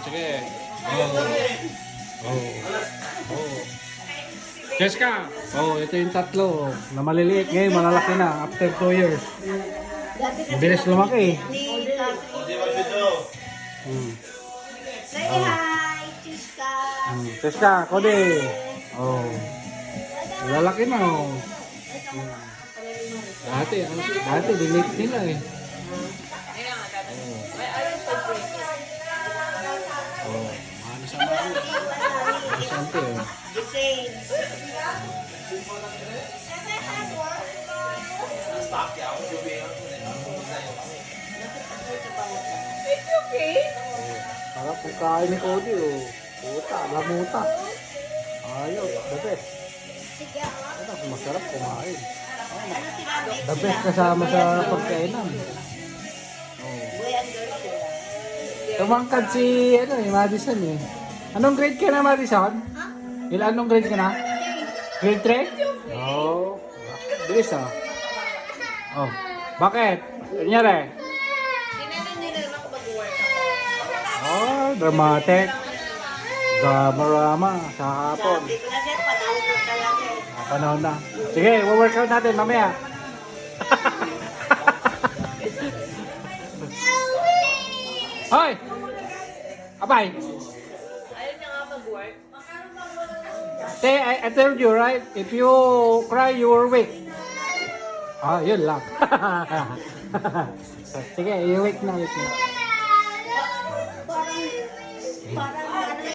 Sige. Oh. Jessica. Oh, ito yung tatlo na maliliit. Ngayon, malalaki na after 2 years. Bilis lumaki. Say hi, Chiska. Jessica, Cody. Oh. Lalaki na. Oh. Dati, delete nila eh. Oh, ano sa mga? Sante eh. The same. It's okay. Sarap kung kain ni Cody oh. Puta, lamuta. Ayaw, the best. Ito, masarap kumain. The best kasama sa pagkainan. Boy and girl sila. Tumangkad si, Madison eh. Anong grade ka na, Madison? Anong grade ka na? Grade 3? Oo. Bilis ah. Oh. Bakit? Kanyari? Tinanan nila naman kung mag-work ako. Oh, dramatic. Drama sa hapon. Sabi ko na siya, panahon ko talaga eh. Panahon na. Sige, workout natin mamaya. Hoy! Abay! Ayaw niya nga mag-work. Say, I told you, right? If you cry, you are weak. Ah, yun lang. Sige, you weak na.